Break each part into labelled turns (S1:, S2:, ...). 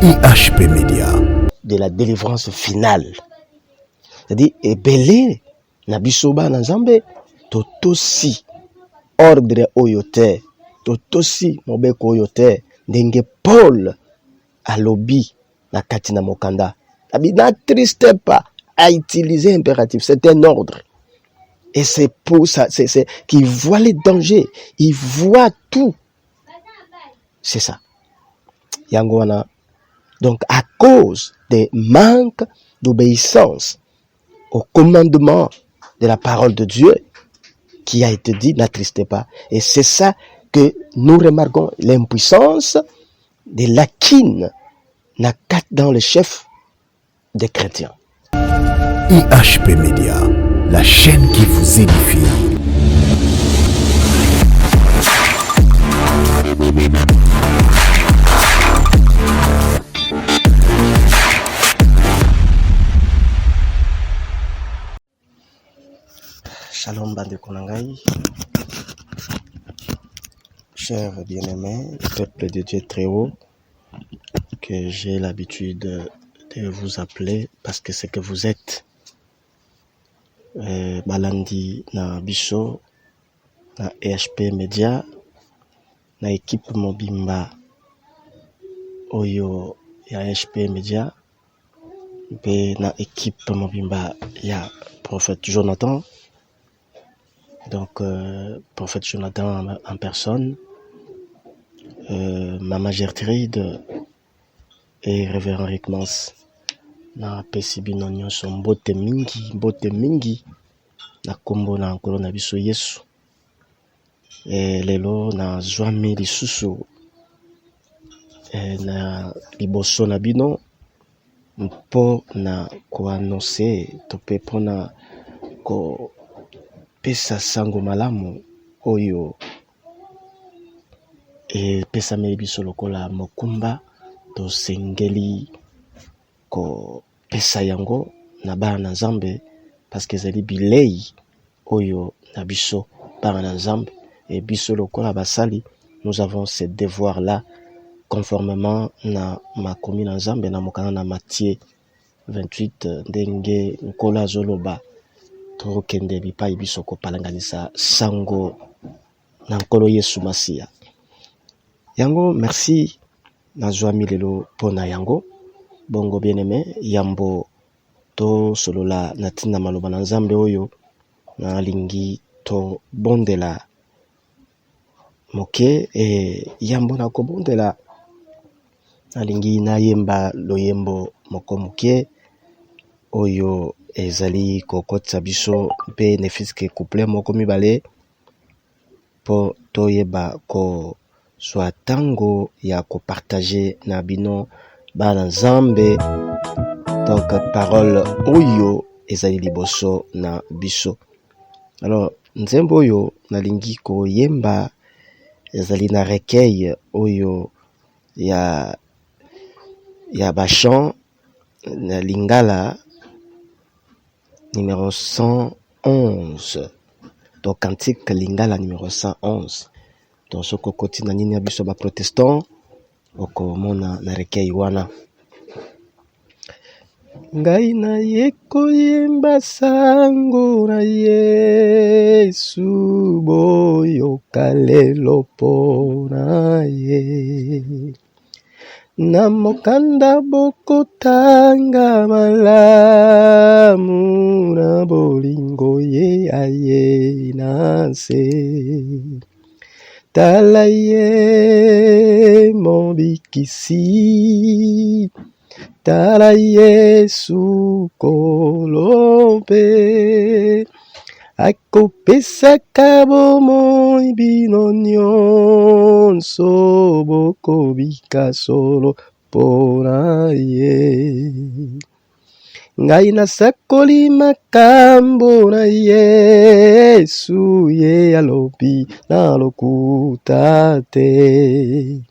S1: IHP Media.
S2: De la délivrance finale. C'est-à-dire, ebele na bisoba na Nzambe, totosi ordre oyote, totosi mobeko oyote, ndenge Paul alobi na kati na mokanda. N'attriste pas à utiliser impératif, c'est un ordre. Et c'est pour ça, c'est qu'il voit les dangers, il voit tout. C'est ça. Yangwana. Donc, à cause des manques d'obéissance au commandement de la parole de Dieu qui a été dit, n'attristez pas. Et c'est ça que nous remarquons, l'impuissance de l'Aquine dans le chef des chrétiens.
S1: IHP Media, la chaîne qui vous édifie.
S2: Shalom bande konangai, chers bien-aimés, peuple de Dieu très haut, que j'ai l'habitude de vous appeler parce que c'est que vous êtes. Balandi na biso na EHP Media na équipe mobimba oyo ya EHP Media pe na équipe mobimba ya prophète Jonathan. Donc prophète Jonathan en personne, Mama Gertrude et révérend Rick Mans. Na pesi bino nyonso mbote mingi na kombo na nkolo na biso Yesu. Lelo na zwami lisusu na liboso na bino mpo na koannonce to pe pona ko pesa sango malamu oyo pesa me biso lokola mokumba to sengeli ko pesa yango na bana na Nzambe parce que zali bilei oyo na biso bana na Nzambe et biso lokola basali nous avons ce devoir là conformément na makomi na Nzambe na mokana na Matthieu 28 ndenge nkola zoloba to kende bipai biso ko palanganisa sango na nkolo Yesu Masia. Yango merci na zwami lelo pona yango. Bongo bien-aimé, yambo to solola natina maloba na Nzambe oyo na lingi to bondela moke yambo na ko bondela na lingi na yemba loyembo moko moke oyo ezali kokotsa biso pe ne fiske couple moko mibale po to yeba ko soit tango ya ko partager na bino bana Nzambe. Donc parole oyo ezali liboso na biso. Alors nzembo oyo nalingi ko yemba ezali na recueil oyo ya bachant na lingala numéro 111. Donc cantique lingala numéro 111. Donc soko koti na nini ya biso ba protestant okomona na recueil wana. Ngai na ye koyemba sango na Yesu boyoka lelo pona ye. Na mokanda bokotanga malamu na bolingo ye aye na se. Tala ye mobikisi, tala Yesu kolompe, akopesaka bomoi bino nyonso bokobika solo pona ye. Ngai nasakoli makambo na Yesu ye alobi na lokuta te.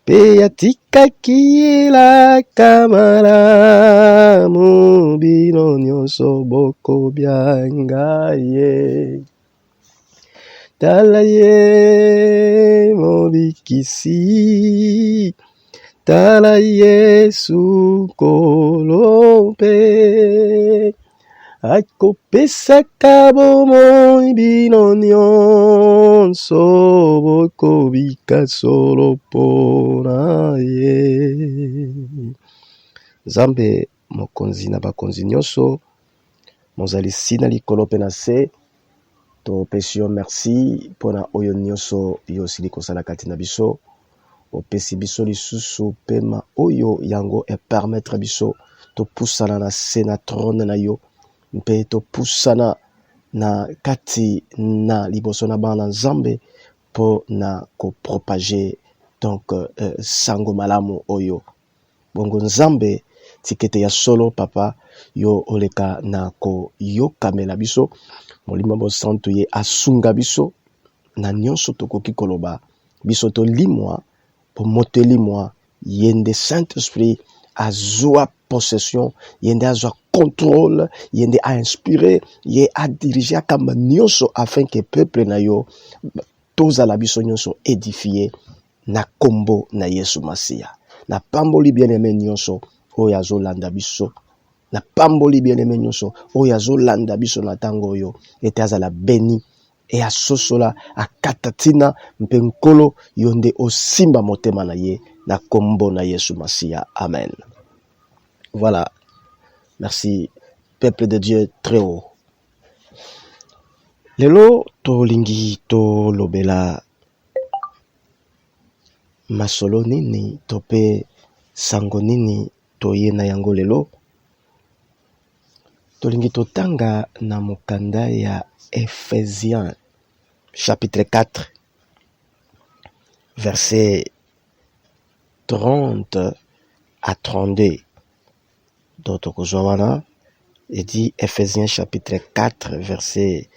S2: Pe atikaki elaka malamu bino nyonso bokobia ye. Tala ye mobikisi, tala Yesu kolope akopesaka bomoi bino nyonso bokobika solo mpona ye. Nzambe mokonzi na bakonzi nyonso mozali sina likolo mpe na se, topesi yo merci mpona oyo nyonso yo osili kosala kati na biso. Opesi biso lisusu pema oyo yango epermettre biso topusana na se na trône na yo, mpe topusana na kati na liboso na bana Nzambe mpo na kopropage donc sango malamu oyo. Bongo Nzambe tikete ya solo papa yo oleka na koyokamela biso, molimo bosantu ye asunga biso na nyonso tokoki koloba biso tolimwa po motelimwa yende Saint-Esprit azwa possession, yende azwa contrôle, yende a inspiré, ye a dirigé akamba nyonso afin que peuple na yo tozala biso nyonso édifié na kombo na Yesu Masia. Na pamboli bien-aimé nyonso oyo azolanda biso, na pamboli bien-aimé nyonso oyo azolanda biso na tango oyo, ete azala béni e asosola akatatina mpe nkolo yonde osimba motema na ye na kombo na Yesu Masia. Amen. Voilà. Merci peuple de Dieu très haut. Lelo tolingi tolobela masolo nini tope sango nini toye na yango lelo. Tolingi totanga na mokanda ya Ephésiens chapitre 4 verset 30 à 32. Donc wana il dit Ephésiens chapitre 4 verset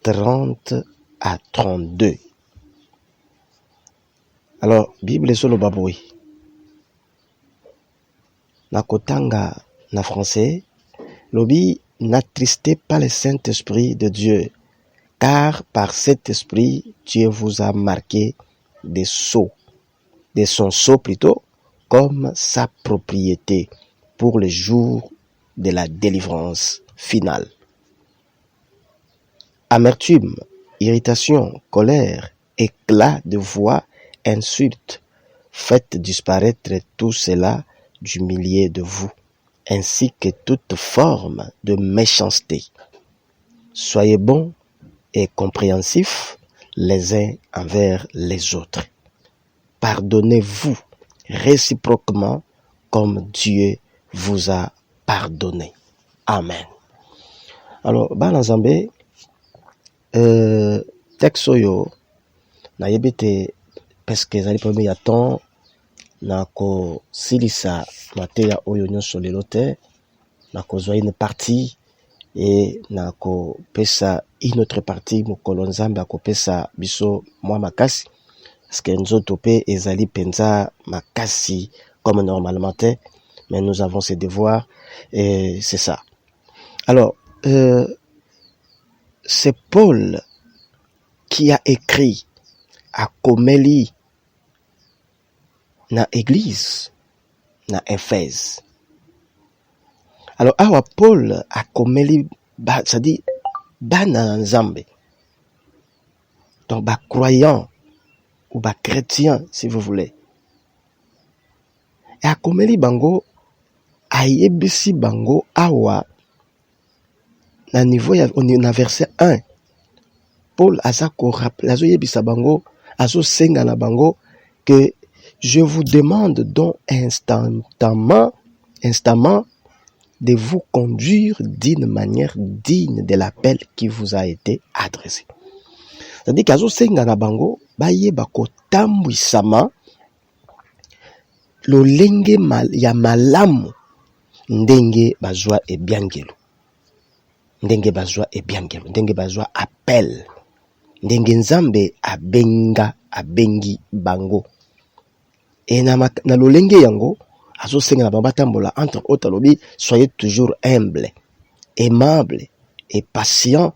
S2: 30 à 32. Alors Bible solo baboui. Na kotanga na français, lobi n'attristez pas le Saint-Esprit de Dieu, car par cet esprit Dieu vous a marqué de son sceau plutôt, comme sa propriété pour le jour de la délivrance finale. Amertume, irritation, colère, éclat de voix, insultes, faites disparaître tout cela du milieu de vous, ainsi que toute forme de méchanceté. Soyez bons et compréhensifs les uns envers les autres. Pardonnez-vous réciproquement comme Dieu vous a pardonné. Amen. Alors, bana Nzambe, texte oyo na yebete parce que ezali premier ya temps na ko silisa mateya oyo nyonso lelo te, na kozwa une partie et na ko pesa une autre partie mokolo Nzambe akopesa biso mwa makasi, parce que nzoto pe ezali penza makasi comme normalement te, mais nous avons ces devoirs et c'est ça. Alors c'est Paul qui a écrit à Komeli na église na Éphèse. Alors awa Paul a Komeli c'est-à-dire bana Nzambe, donc ba croyant ou ba chrétien si vous voulez, et a Komeli bango ayebisi bango awa na niveau ya na verset 1. Paul azako rappel azo yebisa bango, azo senga na bango que je vous demande donc instamment de vous conduire d'une manière digne de l'appel qui vous a été adressé. C'est-à-dire qu'azo senga na bango bayeba kotambwisama lolenge ya malamu ndenge bazwa ebiangelo, ndenge bazwa ebiangelo, ndenge bazwa appel, ndenge Nzambe abengi bango. Et na lolenge yango azo senga na bango batambola entre autres lobi soyez toujours humble, aimable et patient,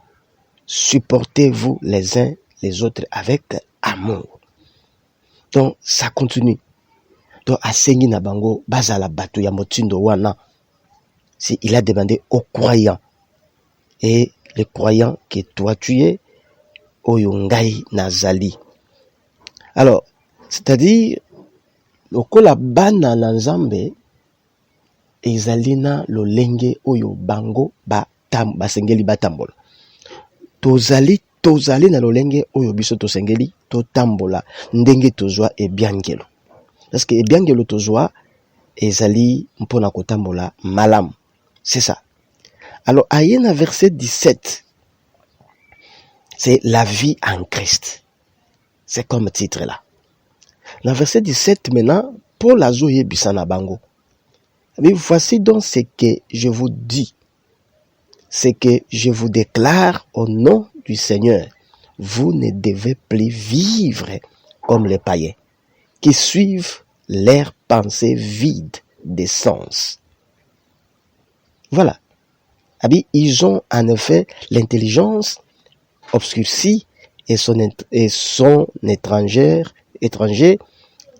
S2: supportez-vous les uns les autres avec amour. Donc ça continue. to asengi na bango bazala bato ya motindo wana. Si il a demandé aux croyants, et les croyants que toi tu es, oyo ngai nazali. Alors, c'est-à-dire, lokola bana na Nzambe, ezali na lolenge oyo bango basengeli batambola. Tozali na lolenge oyo biso tosengeli totambola ndenge tozwa ebiangelo. Parce que ebiangelo tozwa ezali mpona kotambola malamu. C'est ça. Alors, ayena verset 17, c'est la vie en Christ. C'est comme titre là. Dans verset 17 maintenant, Paul a zoye bisana bango. Mais voici donc ce que je vous dis. C'est que je vous déclare au nom du Seigneur. Vous ne devez plus vivre comme les païens, qui suivent leurs pensées vides de sens. Voilà. Ils ont en effet l'intelligence obscurcie et sont étrangers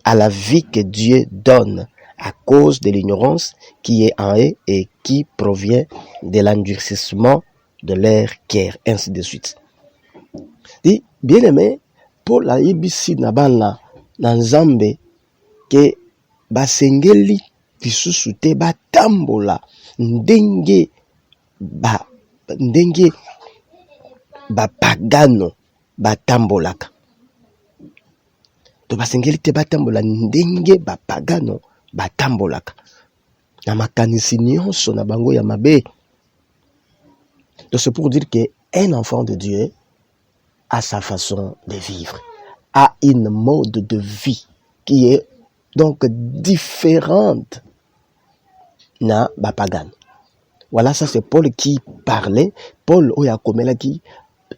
S2: à la vie que Dieu donne à cause de l'ignorance qui est en eux et qui provient de l'endurcissement de leur cœur, ainsi de suite. Dit, bien aimé, Paul a yebisi na bana na Nzambe ke basengeli lisusu te batambola ndenge bapagano batambolaka. To basengeli te batambola ndenge bapagano batambolaka. Na makanisi nyonso na bango ya mabe. Donc c'est pour dire que un enfant de Dieu a sa façon de vivre, a une mode de vie qui est donc différente na bapagano. Voilà, ça c'est Paul qui parlait. Paul oya komela qui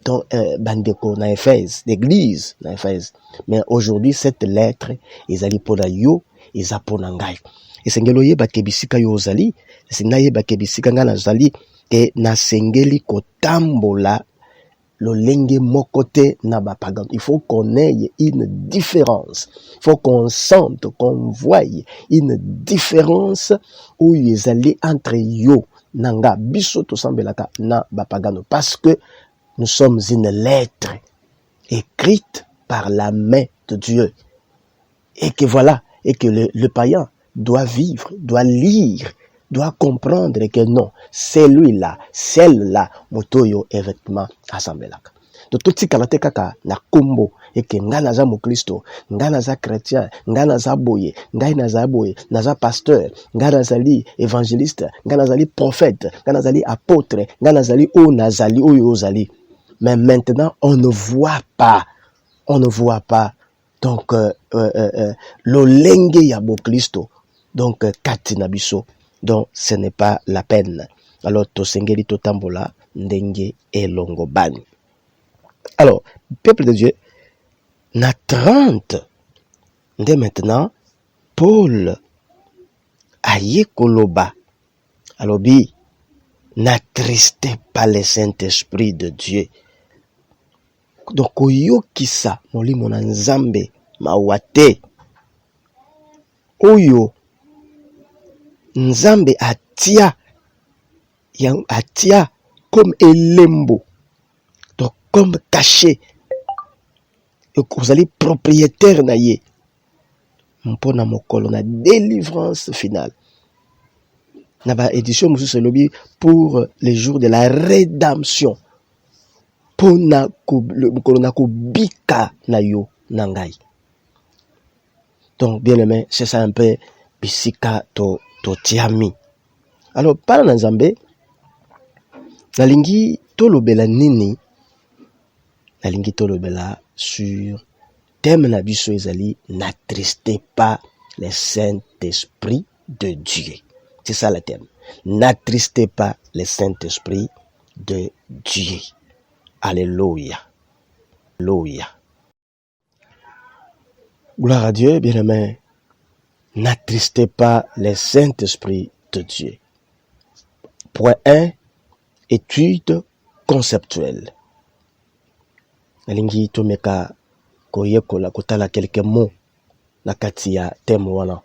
S2: dans bandeko na Éphèse, l'église na Éphèse. Mais aujourd'hui cette lettre ezali pona yo, eza pona ngai. Esengelo yeba kebisika yo ozali, esengela yeba kebisika nga nazali et nasengeli kotambola lolenge mokote na bapagano. Il faut qu'on ait une différence. Il faut qu'on sente, qu'on voie une différence où ils allaient entre yo nanga biso to sambelaka na bapagano, parce que nous sommes une lettre écrite par la main de Dieu, et que voilà, et que le païen doit vivre, doit lire, doit comprendre que non, c'est lui-là, celle-là, motoyo effectivement assemblelaka. Donc tout ce kaka na kombo et que nga naza mokristo, nga naza chrétien, nga naza boye, nga naza boye, naza pasteur, nga nazali évangéliste, nga nazali prophète, nga nazali apôtre, nga nazali o nazali o yozali. Mais maintenant on ne voit pas. Donc lolenge ya mokristo. Donc kati na biso. Donc ce n'est pas la peine. Alors tosengeli totambola ndenge elongo bani. Alors, peuple de Dieu, na 30, dès maintenant, Paul aye koloba. Alobi, n'attristez pas le Saint-Esprit de Dieu. Donc, oyo kisa, moli mona Nzambe, mawate. Oyo, Nzambe atia comme elembo. Donc, comme caché. Et vous allez propriétaire na ye. Mpona mokolo na délivrance finale. Na ba édition mususu lobi pour les jours de la rédemption. Pona mokolo na ko bika na yo nangai. Donc bien aimé, c'est ça un peu bisika to tiami. Alors para na Nzambe nalingi tolobela nini? Nalingi tolobela sur thème na biso ezali n'attristez pas le Saint-Esprit de Dieu. C'est ça le thème. N'attristez pas le Saint-Esprit de Dieu. Alléluia. Alléluia. Gloire à Dieu, bien-aimé. N'attristez pas le Saint-Esprit de Dieu. Point 1. Étude conceptuelle. Nalingi tomeka koyekola kotala quelques mots na kati ya thème wana.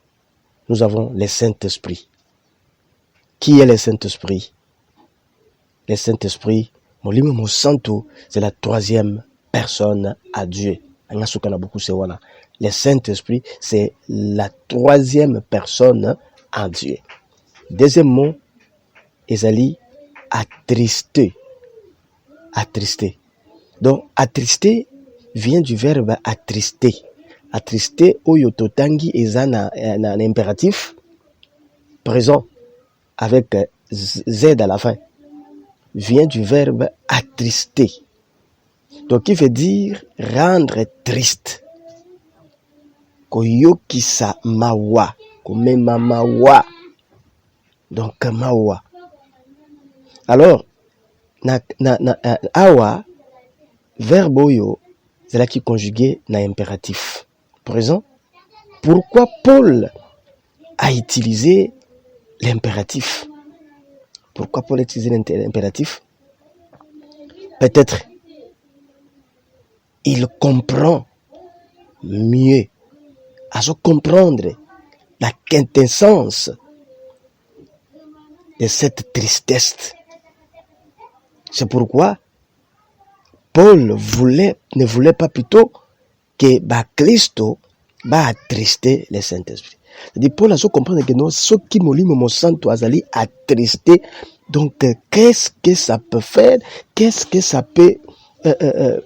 S2: nous avons le Saint-Esprit. Qui est le Saint-Esprit? Le Saint-Esprit, Molimo Santo, c'est la troisième personne à Dieu. Le Saint-Esprit, c'est la troisième personne à Dieu. Deuxième mot, ezali attristé. Attristé. Donc, attristé vient du verbe attrister. Attrister, oyo totangi eza na impératif présent avec Z à la fin. Vient du verbe attrister. Donc, qui veut dire rendre triste. Koyokisa mawa. Komema mawa. Donc, mawa. Alors, awa, verbe oyo, c'est là qui est conjugué na impératif présent. Pourquoi Paul a utilisé l'impératif? Pourquoi Paul a utilisé l'impératif? Peut-être il comprend mieux, à se comprendre la quintessence de cette tristesse. C'est pourquoi Paul ne voulait pas plutôt que Christo va attrister le Saint-Esprit. C'est-à-dire, Paul a su comprendre que non, ce qui molimo santo azali attristé. Donc, qu'est-ce que ça peut faire? Qu'est-ce que ça peut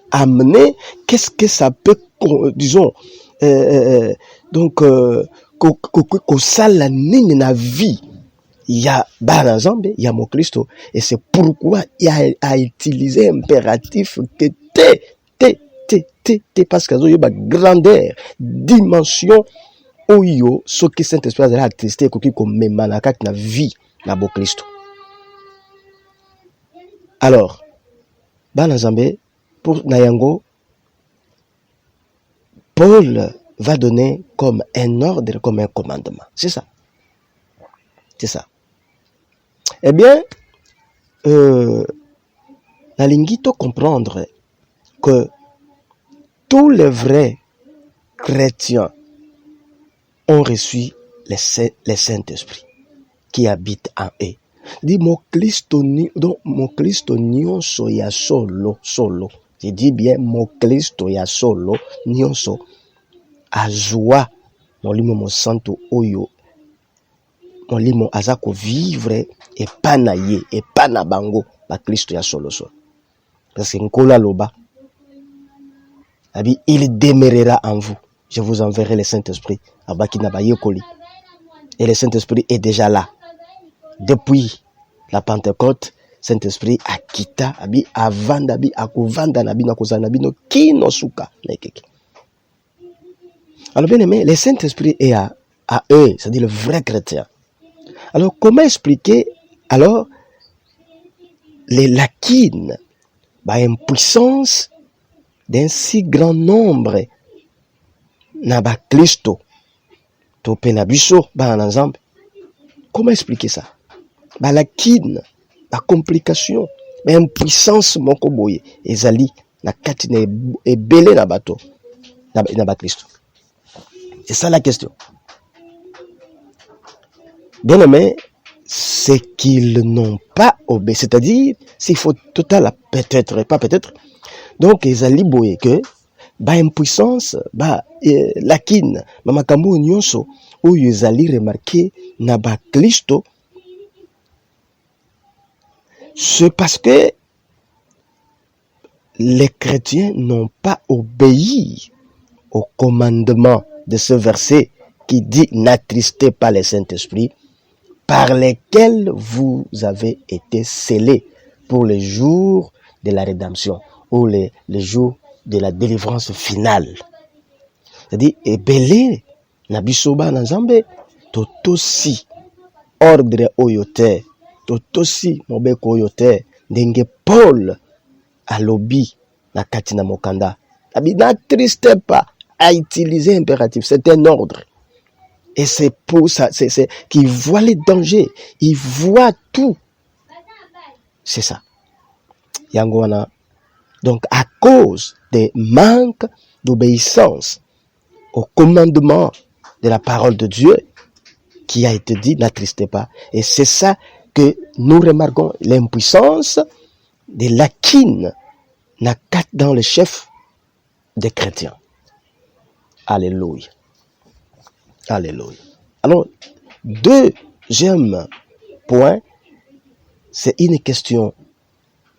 S2: amener? Qu'est-ce que ça peut, disons, donc, kosala nini na vie? Il y a Barazambe, il y a mon Christo, et c'est pourquoi il a utilisé impératif que parce qu'il y a une grandeur, dimension, oyo, ce qui Saint-Esprit a attristé, comme memanaka na vie, na bo Christo. Alors, Barazambe, pour Nayango, Paul va donner comme un ordre, comme un commandement. C'est ça. C'est ça. Eh bien, la lingito comprendre que tous les vrais chrétiens ont reçu le Saint-Esprit qui habite en eux. Dit mon Christo nyonso ya solo. Je dis bien mon Christo ya solo nyonso azwa molimo mo santo oyo molimo azako vivre et pas na ye et pas na bango ba Christo ya solo. Parce que nkola loba abi il demeurera en vous. Je vous enverrai le Saint-Esprit abaki na ba yekoli. Et le Saint-Esprit est déjà là. Depuis la Pentecôte, Saint-Esprit a quitté abi avanda bi akovanda na bino kozana bino kino suka nekeke. Alors bien aimé, le Saint-Esprit est à eux, c'est-à-dire le vrai chrétien. Alors, comment expliquer alors les lacunes, l'impuissance d'un si grand nombre na ba Christo, to penabiso, un ensemble? Comment expliquer ça? La lacune, la complication, l'impuissance moko boye, ezali na kati na ebele na bato na ba Christo. C'est ça la question. Bien aimé, c'est qu'ils n'ont pas obéi. C'est-à-dire, s'il faut total, peut-être, pas peut-être. Donc, ils allaient boyer que, impuissance, lakine, makambo nyonso, où ils allaient remarquer, na Christo, c'est parce que les chrétiens n'ont pas obéi au commandement de ce verset qui dit n'attristez pas le Saint-Esprit, par lesquels vous avez été scellés pour les jours de la rédemption ou les jours de la délivrance finale. C'est-à-dire, ebele na bisoba na Nzambe totosi ordre oyote, totosi mobeko oyote, ndenge Paul alobi na katina mokanda. N'attristez pas, à utiliser impératif, c'est un ordre. Et c'est pour ça, c'est qu'il voit les dangers, il voit tout. C'est ça. Yangoana. Donc, à cause des manques d'obéissance au commandement de la parole de Dieu, qui a été dit, n'attristez pas. Et c'est ça que nous remarquons, l'impuissance de l'Aquin n'a qu'à dans le chef des chrétiens. Alléluia. Alléluia. Alors, deuxième point, c'est une question.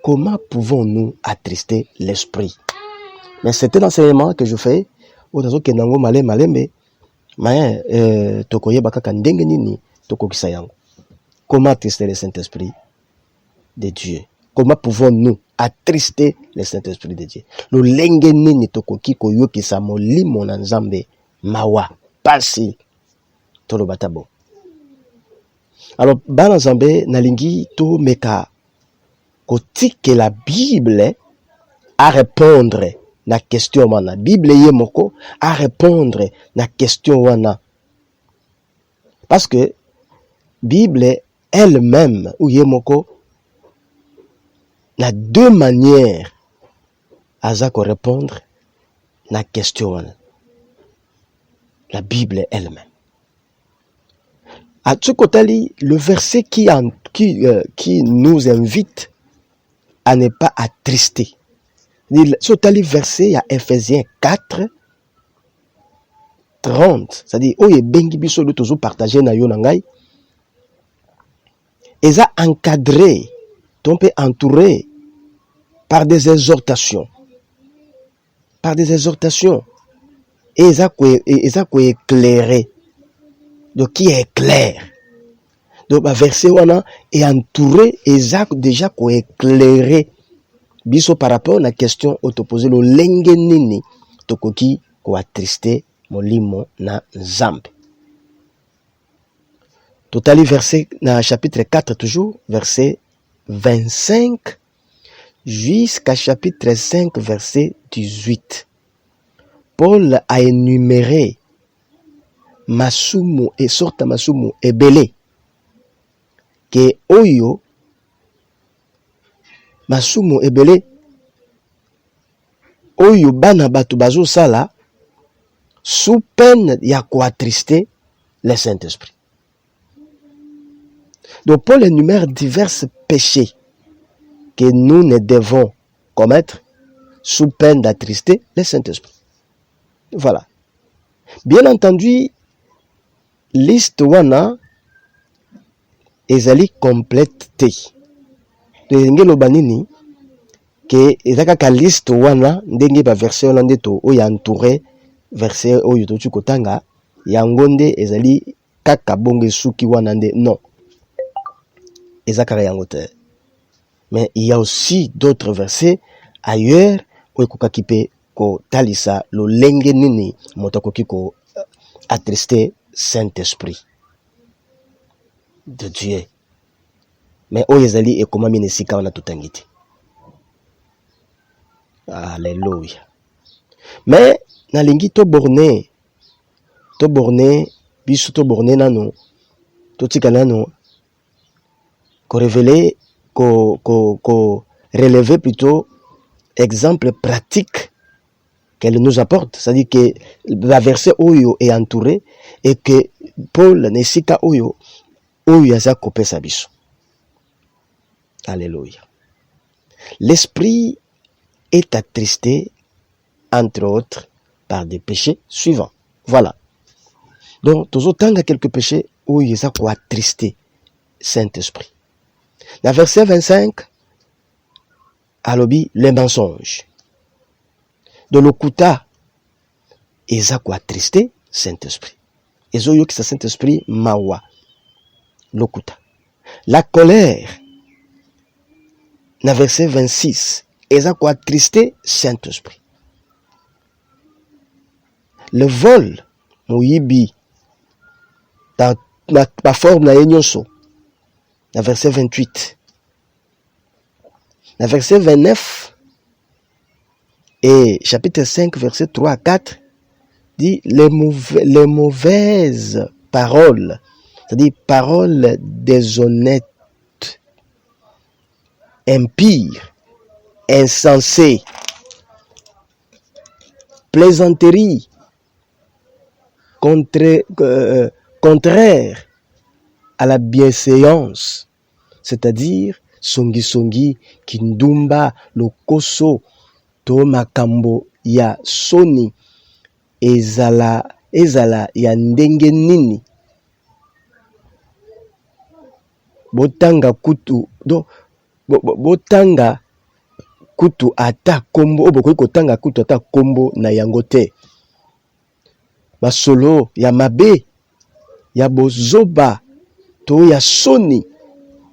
S2: Comment pouvons-nous attrister l'esprit? Mais c'était l'enseignement que je fais. Comment attrister le Saint-Esprit de Dieu? Comment pouvons-nous attrister le Saint-Esprit de Dieu? Le lengeni ni tokoki koyoki sa molimo na nzambe mawa pasi tolo batabo. Alors bana nzambe nalingi to meka kotike la Bible à répondre na question wana. Bible ye moko à répondre na question wana. Parce que Bible elle-même ou ye moko na deux manières à répondre na question wana. La Bible elle-même. À Tsukotali, le verset qui nous invite à ne pas attrister. Tsukotali verset, il y a Ephésiens 4, 30. C'est-à-dire, oye bengi biso de toujours partager na yo nangai. Et ça encadré, on peut entourer par des exhortations. Par des exhortations. Et ça quoi éclairer. Donc, qui est clair. Donc, le verset wana est entouré et ça déjà quoi éclairer. Biso par rapport à la question autoposée, le lenge nini tokoki ko attrister molimo na nzambe. Totali verset dans chapitre 4 toujours, verset 25 jusqu'à chapitre 5 verset 18. Paul a énuméré masumu et sorta masumu ebele que oyo masumu ebele oyo bana batu bazo sala sous peine ya ko attrister le Saint-Esprit. Donc Paul énumère divers péchés que nous ne devons commettre sous peine d'attrister le Saint-Esprit. Voilà. Bien entendu, liste wana ezali complète. Ndenge lobanini que ezaka ka liste wana ndenge ba verset wana ndeto oyo entouré verset oyo to tukotanga yango nde ezali kaka bonge suki wana nde non. Ezaka yango te. Mais il y a aussi d'autres versets ailleurs où ekoki pe ko talisa lo lenge nini motokoki ko attrister Saint-Esprit de Dieu. Mais oyezali ekomami nesika wana tutangiti. Alléluia. Mais nalingi to borné biso to borné nano to tika nano ko révéler ko relever plutôt exemple pratique qu'elle nous apporte, c'est-à-dire que la verset oyo est entouré et que Paul nesika oyo yaza kopé sa biso. Alléluia. L'esprit est attristé entre autres par des péchés suivants. Voilà. Donc tous autant quelques péchés oyo yaza ko attrister Saint-Esprit. Dans verset 25 alobi les mensonges. De l'okuta eza ko attrister Saint-Esprit. Ezoyo ki sa Saint-Esprit mawa l'okuta. La colère na verset 26 eza ko attrister Saint-Esprit. Le vol moyibi dans la forme na yenyonso na verset 28. La verset 29 et chapitre 5, verset 3 à 4 dit les mauvaises paroles, c'est-à-dire paroles déshonnêtes, impires, insensées, plaisanteries, contraires à la bienséance, c'est-à-dire songi kindumba lokoso to makambo ya soni ezala ya ndenge nini botanga kutu do botanga kutu ata kombo obokoki kotanga kutu ata kombo na yango te. Basolo ya mabe ya bozoba to ya soni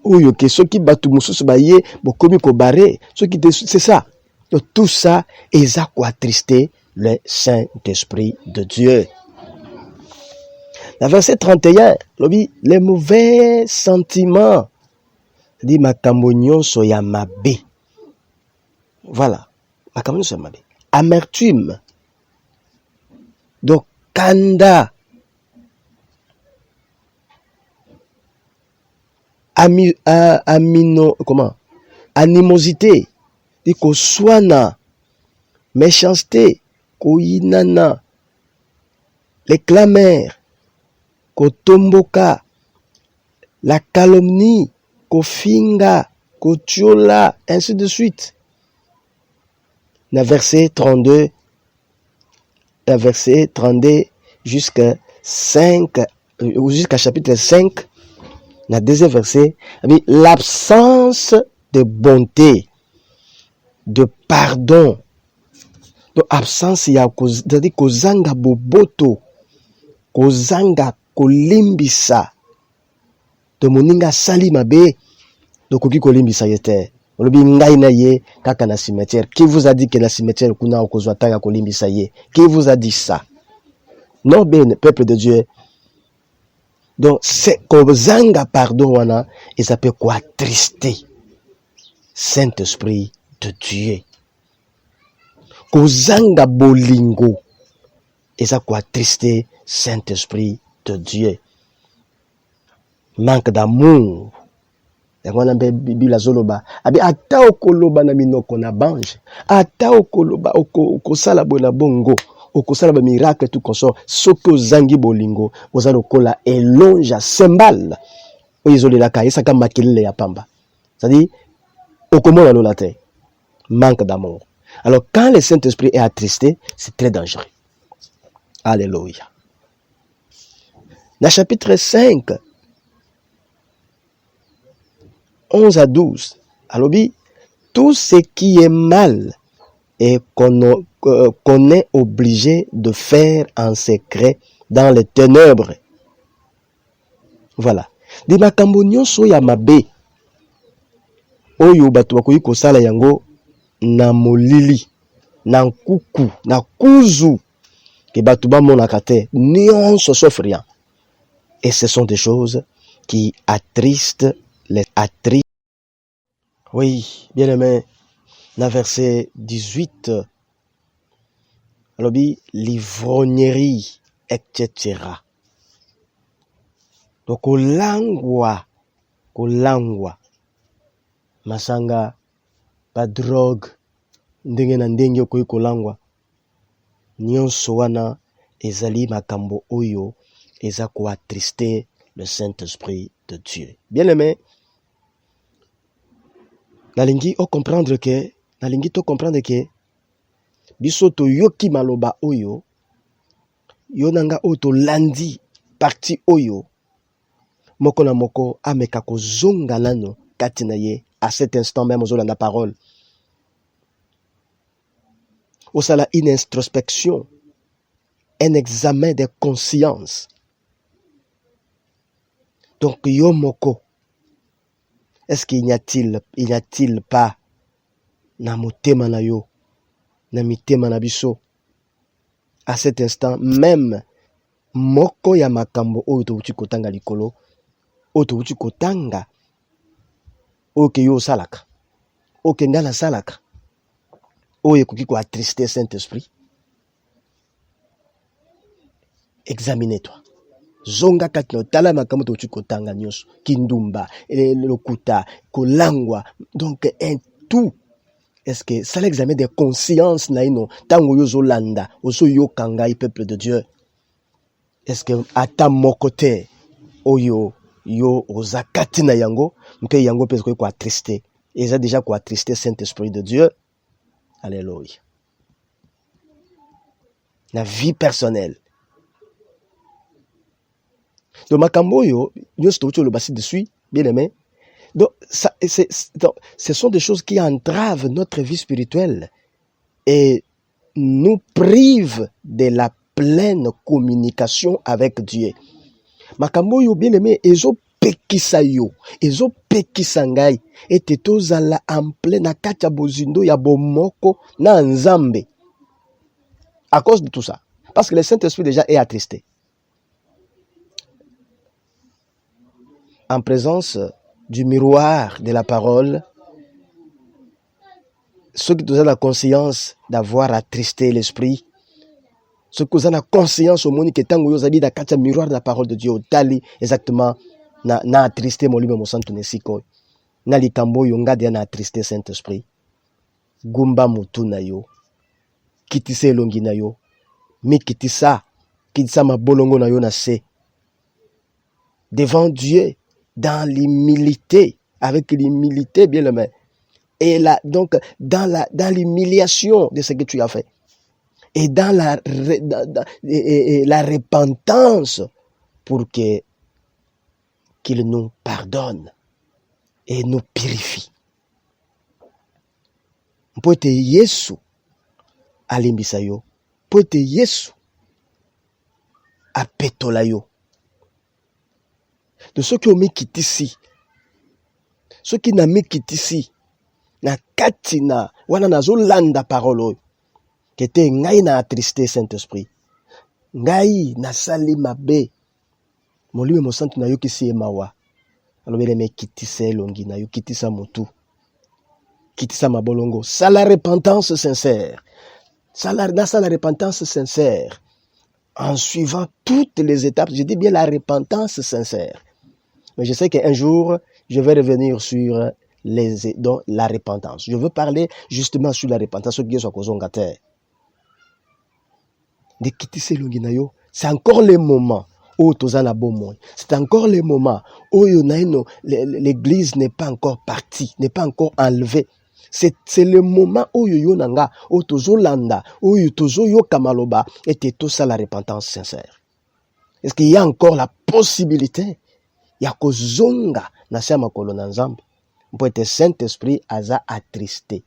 S2: oyo ke soki batu mosusu baye bokomi kobare soki te, c'est ça. Donc, tout ça eza koattrister le Saint-Esprit de Dieu. La verset 31, les mauvais sentiments, dit makambo nyonso ya mabe. Voilà, makambo nyonso ya mabe. Amertume. Donc, kanda. Animosité. Dit koswana. Méchanceté. Koyinana. Les clameurs. Kotomboka. La calomnie. Kofinga. Kotiola. Ainsi de suite. Le verset 32. Le verset 32 jusqu'à 5. Jusqu'à chapitre 5. Le deuxième verset, l'absence de bonté, de pardon. Donc, absence ya c'est-à-dire kozanga boboto, kozanga kolimbisa. De moninga sali mabe, donc koki kolimbisa yete. Olobi ngai na ye kaka na cimetière. Qui vous a dit que na cimetière kuna okozwa tanga kolimbisa ye? Qui vous a dit ça? Non, bien, peuple de Dieu. Donc, c'est kozanga pardon wana, et ça peut quoi attrister Saint-Esprit de Dieu. Kozanga bolingo, et ça quoi attrister Saint-Esprit de Dieu. Manque d'amour. Yango be Bible zoloba. Abi ata okoloba na minoko na bange. Ata okoloba okosala bona bongo. Okosala ba miracle tout consort. Soko zangi bolingo. Ozalo kola elonja sembal. Oyizole la kaye saka makelele ya pamba. C'est-à-dire okomona lola te. Manque d'amour. Alors quand le Saint-Esprit est attristé, c'est très dangereux. Alléluia. Dans chapitre 5, 11 à 12, alors tout ce qui est mal et qu'on est obligé de faire en secret dans les ténèbres. Voilà. Di makambo nyonso ya mabe oyo batu bakoki kosala yango na molili, na nkuku, na kuzu ke batu bamonaka te, nyonso sauf rien. Et ce sont des choses qui attristent les attristes. Oui, bien aimé, dans verset 18, alors l'ivrognerie, etc. Donc, kolangwa, masanga, pas drogue, ndenge na ndenge okoki kolangwa, nyonso wana ezali makambo oyo eza ko attrister le Saint-Esprit de Dieu. Bien aimé, nalingi to comprendre que biso to yoki maloba oyo yonanga oto landi parti oyo moko na moko ameka kozonga nano kati na ye à cet instant même ozolanda parole osala une introspection, un examen de conscience. Donc yo moko, est-ce qu'il n'y a-t-il pas na motema na yo, na mitema na biso, à cet instant même moko ya makambo oyo touti kotanga likolo, oyo touti kotanga, oyo ke yo salaka, oyo ke ngana salaka, oyo ekoki ko attrister Saint-Esprit? Examine-toi. Zonga katno tala makambo touti kotanga nyonso, kindumba, lokuta, kolangwa, donc un tout. Est-ce que ça l'examen de conscience na ino tango yozo landa oso yo kangai peuple de Dieu? Est-ce que ata mokote oyo yo oza kati na yango mpe yango pe ko attristé eza déjà ko attristé Saint-Esprit de Dieu. Alléluia. La vie personnelle. Donc makambo yo nyosto to le basi dessus, bien aimé. Donc ce sont des choses qui entravent notre vie spirituelle et nous privent de la pleine communication avec Dieu. Makambo yo bien aimé ezo pekisa yo, ezo pekisa ngai ete tozala en plein na kati ya bozindo ya bomoko na nzambe. À cause de tout ça, parce que le Saint-Esprit déjà est attristé. En présence du miroir de la parole, ceux qui ont la conscience d'avoir attristé l'esprit, ceux qui ont la conscience au monde que tant que vous avez dans miroir de la parole de Dieu, tali exactement na attristé mon lui mon santo nesiko, na likambo yonga dia na attristé Saint-Esprit, gumba mutu na yo, kitise longi na yo, mi kitisa ma bolongo na yo na se, devant Dieu, dans l'humilité, avec l'humilité bien aimé. Et là, donc, dans l'humiliation de ce que tu as fait. Et dans la repentance pour qu'il nous pardonne et nous purifie. Pour être Yesu alimbisa yo, pour être Yesu apetola yo. De ceux qui ont mis ici, ceux qui n'ont mis ici, na katina, wana na zolanda parole, qui était ngai na attristé Saint-Esprit, ngai na sali mabe, mon lui mon santo na yo ki si emawa, alors bien me kitise longi na yo, kitisa motu, kitisa mabolongo, ça la repentance sincère, ça la repentance sincère, en suivant toutes les étapes, je dis bien la repentance sincère. Mais je sais qu'un jour, je vais revenir sur la repentance. Je veux parler justement sur la repentance. C'est encore le moment où c'est encore le moment où l'église n'est pas encore partie, n'est pas encore enlevée. C'est le moment où yonanga, où tozolanda, où tozoyo kamaloba, et tout ça la repentance sincère. Est-ce qu'il y a encore la possibilité? Ya kozonga na sema kolona nzambe mpoete Saint-Esprit aza attristé.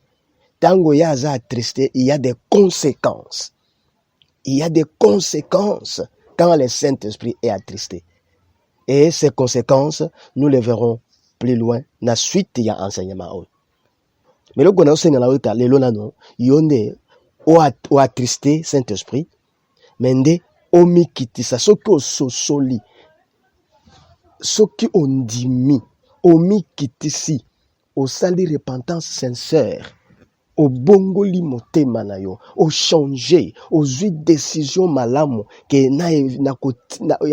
S2: Tango ya aza attristé, il y a des conséquences. Il y a des conséquences quand le Saint-Esprit est attristé. Et ces conséquences, nous les verrons plus loin. Na suite ya enseignement. Mais le gona enseignement là le lona no yonde o attristé Saint-Esprit mende omikitisa soko sosoli. Ce qui ont dit au mikitisi, au sali repentance sincère, au bongoli motema na yo, au changer, aux huit décisions malamu, que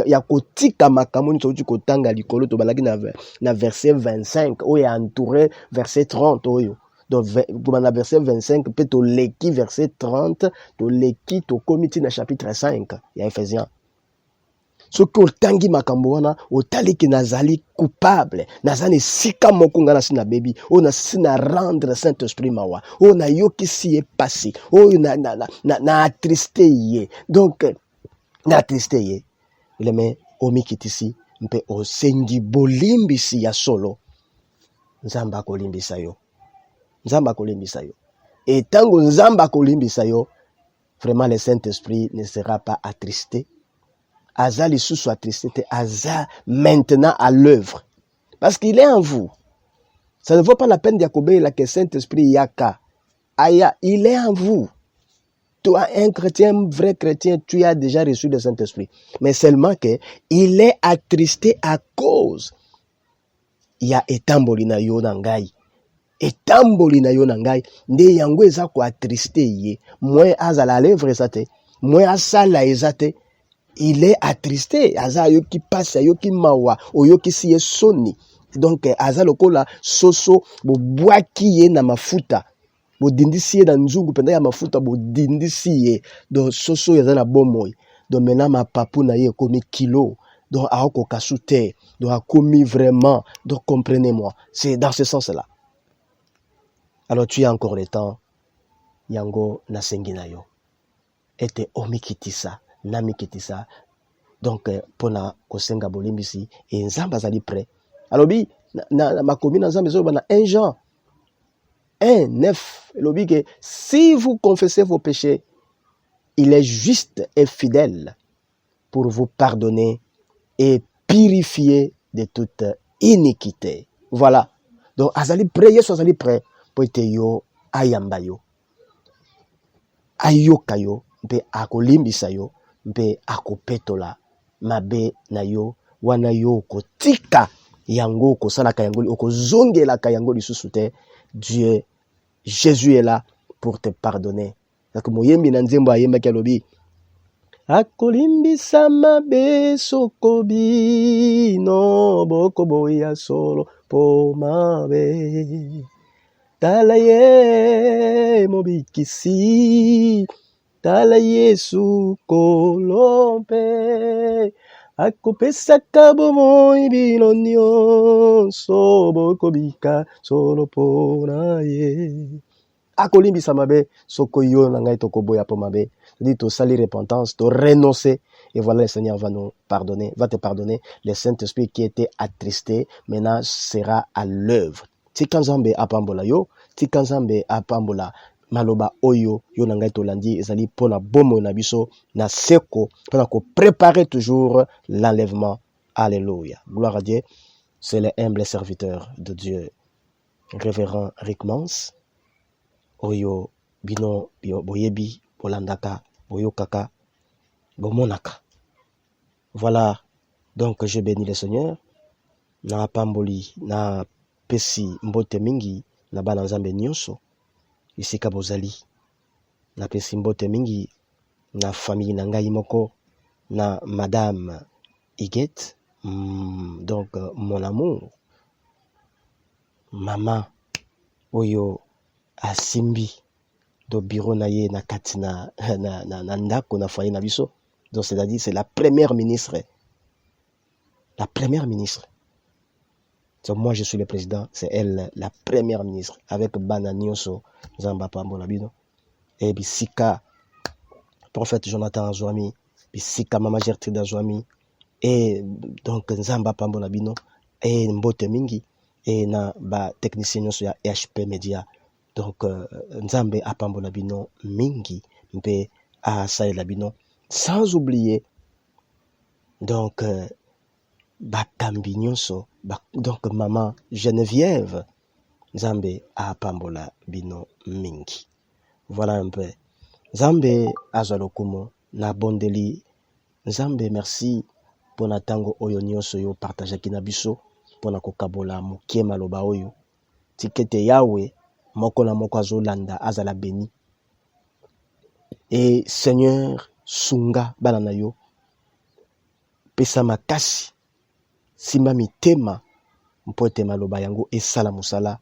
S2: ya kotika makamoni soju kotanga likolo to balaki na verset 25, où est entouré verset 30 oyo. Donc, dans le verset 25, peut-être au leki verset 30, to leki to komiti na chapitre 5, il y a Ephésiens. Ce que tangi makambo wana otali ki nazali coupable nazani sika mokunga na sina baby o na sina rendre Saint-Esprit mawa o na yoki si est passé o na attristé ye donc na attristé ye il met omi kitisi mpe o sengi bolimbisi ya solo nzamba kolimbisa yo et tango nzamba kolimbisa yo vraiment le Saint-Esprit ne sera pas attristé. Aza les sous attristé, Aza maintenant à l'œuvre. Parce qu'il est en vous. Ça ne vaut pas la peine d'Yacobé là que Saint-Esprit yaka. Aya, il est en vous. Toi, un chrétien, vrai chrétien, tu as déjà reçu le Saint-Esprit. Mais seulement que il est attristé à cause. Il y a etambolina yo nangai. Etambolina yo nangai. Nde yango eza ko attristé ye. Moi aza la lèvre ezate. Moi asala ezate. Il est attristé. Aza yoki passe, yoki mawa, o yoki siye soni. Donc, aza lokola soso, bo boaki ye na mafuta. Bo dindisi ye na nzungu, penda ya mafuta, bo dindisi ye. Donc, soso yaza na bomoi. Donc, maintenant, ma papu na ye komi kilo. donc aoko kasute, donc a commis vraiment, donc comprenez-moi, c'est dans ce sens-là. Alors tu as encore le temps, yango nasengi na yo, ete omikitisa, namikitisa, donc pona kosenga bolimbisi, et nzambe azali prêt. Alors bi, makomi na nzambe zoba na 1 Jean 1:9, elobi que si vous confessez vos péchés, il est juste et fidèle pour vous pardonner et purifier de toute iniquité. Voilà. Donc, azali prêt, yesu azali prêt pour ete yo ayamba yo, ayoka yo, mpe akolimbisa yo, mpe akopetola mabe na yo, wana yo kotika yango kosalaka yango, okozongelaka yango lisusu te. Dieu, Jésus est là pour te pardonner. Donc, moyembi na nzembo ayembaki alobi, akolimbisa mabe sokobi no bokoboya solo po mabe, tala ye mobikisi, tala yesu kolompe, akopesaka bomoi bino nyonso bokobika solo po na ye. Akolimbisa mabe soko yo na ngai tokoboya po mabe. Dit to sali repentance, to renoncer, et voilà, le Seigneur va nous pardonner, va te pardonner. Le Saint-Esprit qui était attristé maintenant sera à l'œuvre. Tika nzambe apambola yo, tika nzambe apambola maloba oyo yo na ngai tolandi ezali pona bomo na biso na seko pona ko préparer toujours l'enlèvement. Alléluia. Gloire à Dieu. C'est le humble serviteur de Dieu, révérend Rick Mans. Oyo bino boyebi bolandaka boyokaka bomonaka. Voilà, donc je bénis le Seigneur na pamboli na pesi mbote mingi na bana nzambe nyonso isika bozali, na pesi mbote mingi na famille na ngai moko, na madame Iguette, donc mon amour, maman oyo asimbi do bureau na ye na kati na ndako na foyer na biso. Donc c'est-à-dire c'est la première ministre. La première ministre. Donc moi je suis le président, c'est elle la première ministre avec bana nyonso nzamba pambo na bino. Et bisika prophète Jonathan Azwami, bisika mama Gertrude Azwami, et donc nzamba pambo na bino et mbote mingi et na ba technicien nyonso ya HP Media. Donc nzambe apambola bino mingi mpe asalela bino, sans oublier donc bakambi nyonso donc maman Geneviève, nzambe apambola bino mingi. Voilà un peu. Nzambe azwa lokumu na bondeli. Nzambe merci pona tango oyo nyonso yo partageaki na biso pona kokabola mokie maloba oyo tikete yawe moko na moko azolanda azala béni. Et Seigneur sunga bana na yo, pesa makasi simba mitema mpo ete maloba yango esala mosala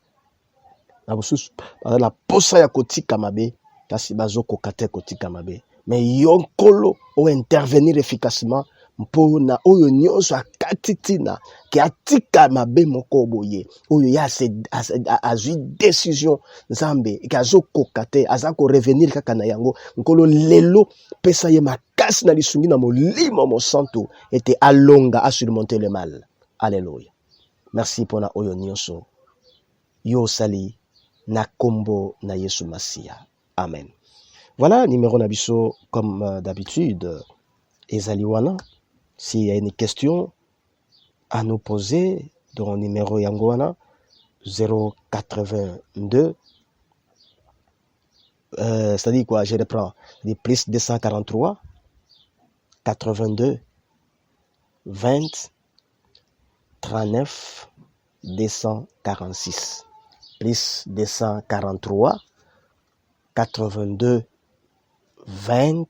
S2: na bosusu bazala posa ya kotika mabe kasi bazokoka te kotika mabe, mais yo nkolo o intervenir efficacement mpo na oyo nyonso akati tina ke atika mabe moko boye oyo ya azwi décision nzambe ke azokoka te aza ko revenir kaka na yango. Nkolo lelo pesa ye makasi na lisungi na molimo mosantu ete alonga a surmonter le mal. Alléluia. Merci pona oyo nyonso yo sali na kombo na Yesu Masia. Amen. Voilà, numéro nabiso comme d'habitude ezali wana. S'il y a une question à nous poser, dans le numéro Yangoana 082, c'est-à-dire quoi, je reprends, c'est plus 243 82 20 39 246, plus 243 82 20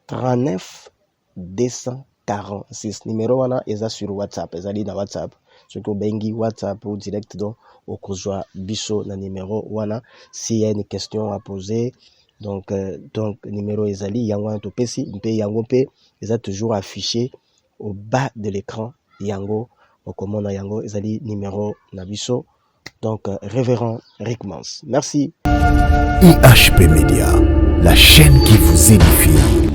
S2: 39 246. Numéro wana eza sur WhatsApp, ezali na WhatsApp. Soki obengi WhatsApp ou direct donc okozwa biso na numéro wana. S'il y a une question à poser, donc numéro ezali yango wana topesi mpe yango mpe eza toujours affiché au bas de l'écran yango okomona yango ezali numéro nabiso donc révérend Rick Mans. Merci.
S1: IHP Media, la chaîne qui vous édifie.